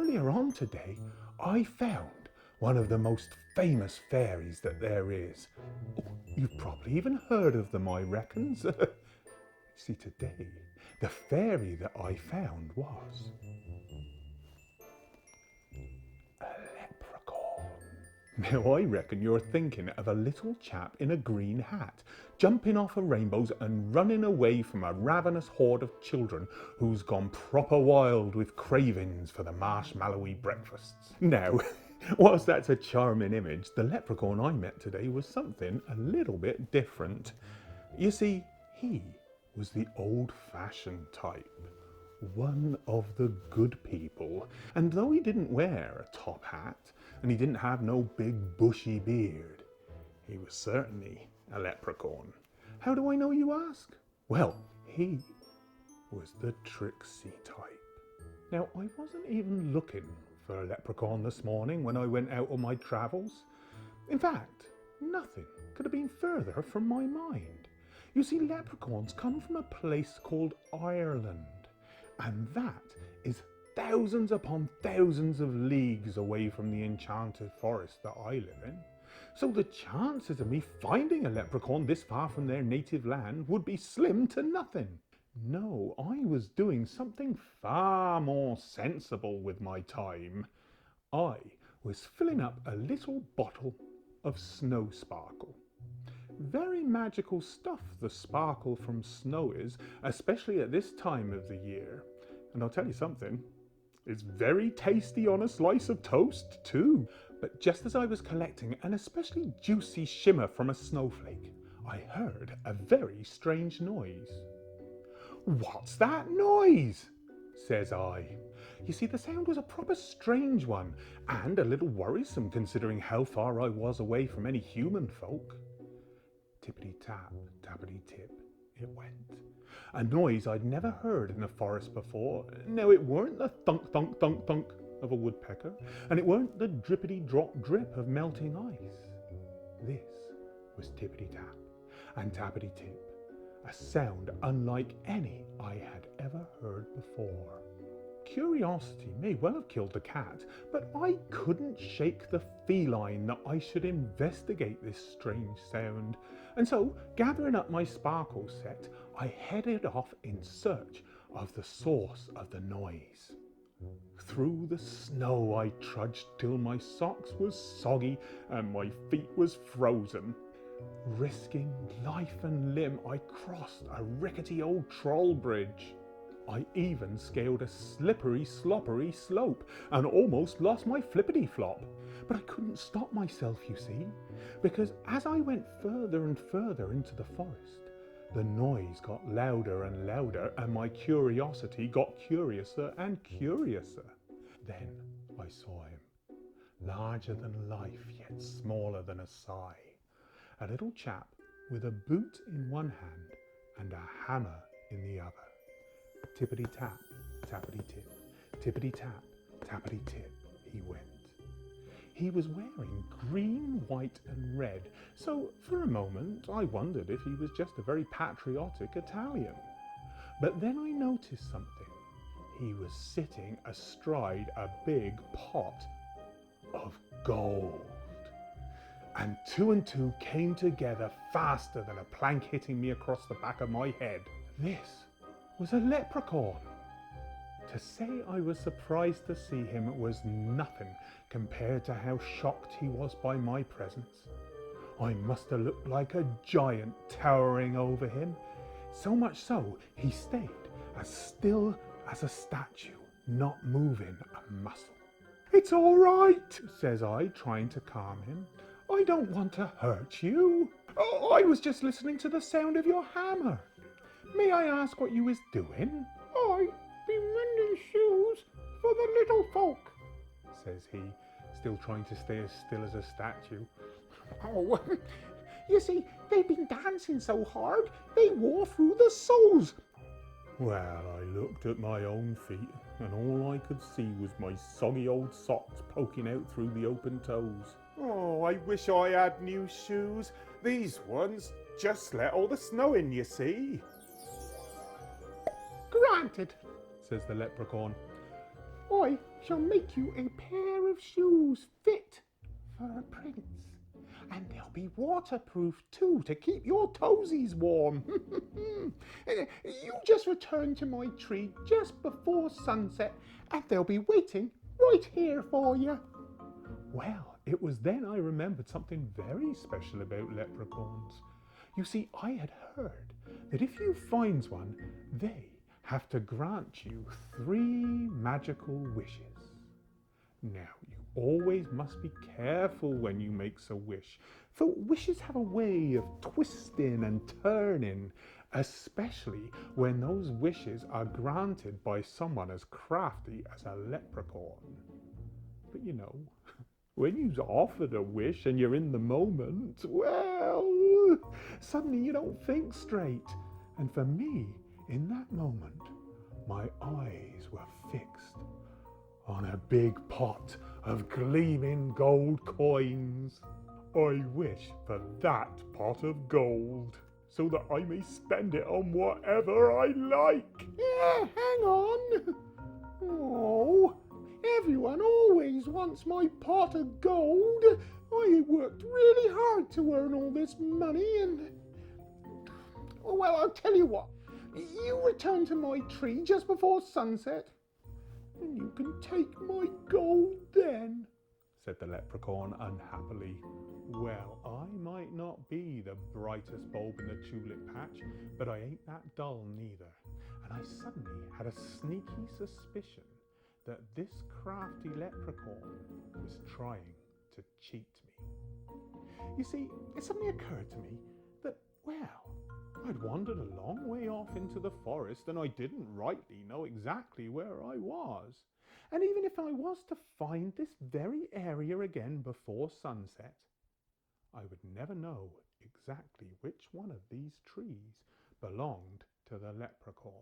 earlier on today, I found one of the most famous fairies that there is. Oh, you've probably even heard of them, I reckons. See, today, the fairy that I found was a leprechaun. Now, I reckon you're thinking of a little chap in a green hat, jumping off of rainbows and running away from a ravenous horde of children who's gone proper wild with cravings for the marshmallowy breakfasts. Now, whilst that's a charming image, the leprechaun I met today was something a little bit different. You see, he was the old-fashioned type, one of the good people. And though he didn't wear a top hat and he didn't have no big bushy beard, he was certainly a leprechaun. How do I know, you ask? Well, he was the tricksy type. Now, I wasn't even looking for a leprechaun this morning when I went out on my travels. In fact, nothing could have been further from my mind. You see, leprechauns come from a place called Ireland, and that is thousands upon thousands of leagues away from the enchanted forest that I live in. So the chances of me finding a leprechaun this far from their native land would be slim to nothing. No, I was doing something far more sensible with my time. I was filling up a little bottle of snow sparkle. Very magical stuff, the sparkle from snow is, especially at this time of the year. And I'll tell you something, it's very tasty on a slice of toast too. But just as I was collecting an especially juicy shimmer from a snowflake, I heard a very strange noise. "What's that noise?" says I. You see, the sound was a proper strange one, and a little worrisome considering how far I was away from any human folk. Tippity-tap, tappity-tip, it went. A noise I'd never heard in the forest before. Now, it weren't the thunk-thunk-thunk-thunk of a woodpecker, and it weren't the drippity-drop-drip of melting ice. This was tippity-tap and tappity-tip, a sound unlike any I had ever heard before. Curiosity may well have killed the cat, but I couldn't shake the feline that I should investigate this strange sound. And so, gathering up my sparkle set, I headed off in search of the source of the noise. Through the snow I trudged till my socks was soggy and my feet was frozen. Risking life and limb, I crossed a rickety old troll bridge. I even scaled a slippery, sloppery slope and almost lost my flippity-flop. But I couldn't stop myself, you see, because as I went further and further into the forest, the noise got louder and louder, and my curiosity got curiouser and curiouser. Then I saw him, larger than life, yet smaller than a sigh. A little chap with a boot in one hand and a hammer in the other. Tippity-tap, tappity-tip, tippity-tap, tappity-tip, he went. He was wearing green, white and red, so for a moment I wondered if he was just a very patriotic Italian. But then I noticed something. He was sitting astride a big pot of gold. And two came together faster than a plank hitting me across the back of my head. This was a leprechaun. To say I was surprised to see him was nothing compared to how shocked he was by my presence. I must have looked like a giant towering over him. So much so, he stayed as still as a statue, not moving a muscle. "It's all right," says I, trying to calm him. "I don't want to hurt you. Oh, I was just listening to the sound of your hammer. May I ask what you was doing?" "I be mending shoes for the little folk," says he, still trying to stay as still as a statue. "Oh, you see, they've been dancing so hard, they wore through the soles." Well, I looked at my own feet, and all I could see was my soggy old socks poking out through the open toes. "Oh, I wish I had new shoes. These ones just let all the snow in, you see." "Granted," says the leprechaun. "I shall make you a pair of shoes fit for a prince. And they'll be waterproof too, to keep your toesies warm. You just return to my tree just before sunset, and they'll be waiting right here for you. Well, it was then I remembered something very special about leprechauns. You see, I had heard that if you find one, they have to grant you 3 magical wishes. Now, you always must be careful when you make a wish, for wishes have a way of twisting and turning, especially when those wishes are granted by someone as crafty as a leprechaun. But you know, when you're offered a wish and you're in the moment, well, suddenly you don't think straight. And for me, in that moment, my eyes were fixed on a big pot of gleaming gold coins. I wish for that pot of gold, so that I may spend it on whatever I like. Yeah, hang on. Oh, everyone always wants my pot of gold. I worked really hard to earn all this money and... Well, I'll tell you what. You return to my tree just before sunset, and you can take my gold then, said the leprechaun unhappily. Well, I might not be the brightest bulb in the tulip patch, but I ain't that dull neither. And I suddenly had a sneaky suspicion that this crafty leprechaun was trying to cheat me. You see, it suddenly occurred to me that, well, I'd wandered a long way off into the forest and I didn't rightly know exactly where I was. And even if I was to find this very area again before sunset, I would never know exactly which one of these trees belonged to the leprechaun.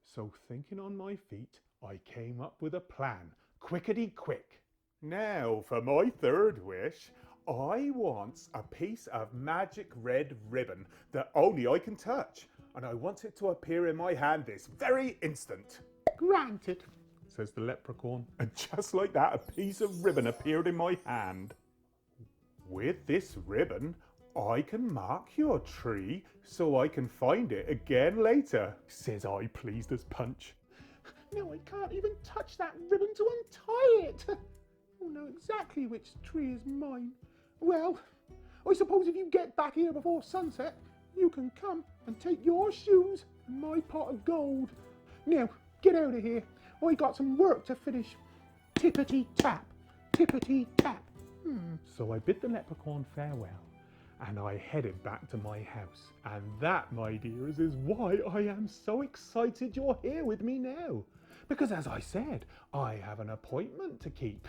So thinking on my feet, I came up with a plan, quickety-quick. Now for my 3rd wish, I want a piece of magic red ribbon that only I can touch, and I want it to appear in my hand this very instant. Granted, says the leprechaun, and just like that, a piece of ribbon appeared in my hand. With this ribbon, I can mark your tree so I can find it again later, says I, pleased as punch. No, I can't even touch that ribbon to untie it. I know exactly which tree is mine. Well, I suppose if you get back here before sunset, you can come and take your shoes and my pot of gold. Now, get out of here. I got some work to finish. Tippity-tap, tippity-tap. So I bid the leprechaun farewell, and I headed back to my house. And that, my dears, is why I am so excited you're here with me now. Because as I said, I have an appointment to keep.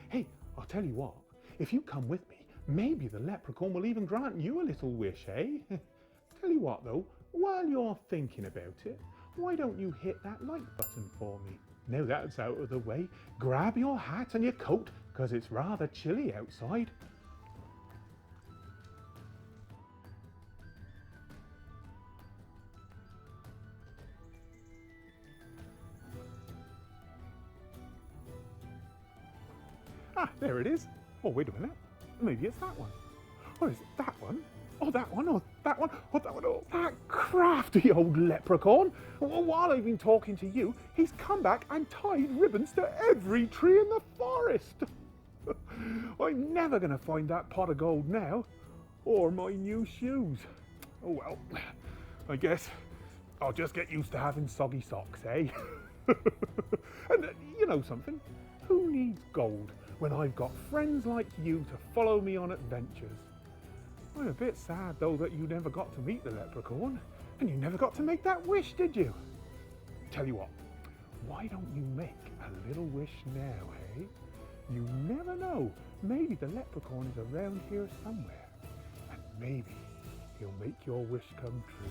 Hey, I'll tell you what, if you come with me, maybe the leprechaun will even grant you a little wish, eh? Tell you what though, while you're thinking about it, why don't you hit that like button for me? Now that's out of the way, grab your hat and your coat, because it's rather chilly outside. Ah, there it is. Oh, wait a minute. Maybe it's that one. Or is it that one? Oh, that one. Oh, that one. Oh, that one. Oh, that crafty old leprechaun. Well, while I've been talking to you, he's come back and tied ribbons to every tree in the forest. I'm never going to find that pot of gold now, or my new shoes. Oh, well, I guess I'll just get used to having soggy socks, eh? And you know something? Who needs gold when I've got friends like you to follow me on adventures? I'm a bit sad though that you never got to meet the leprechaun, and you never got to make that wish, did you? Tell you what, why don't you make a little wish now, eh? You never know, maybe the leprechaun is around here somewhere, and maybe he'll make your wish come true.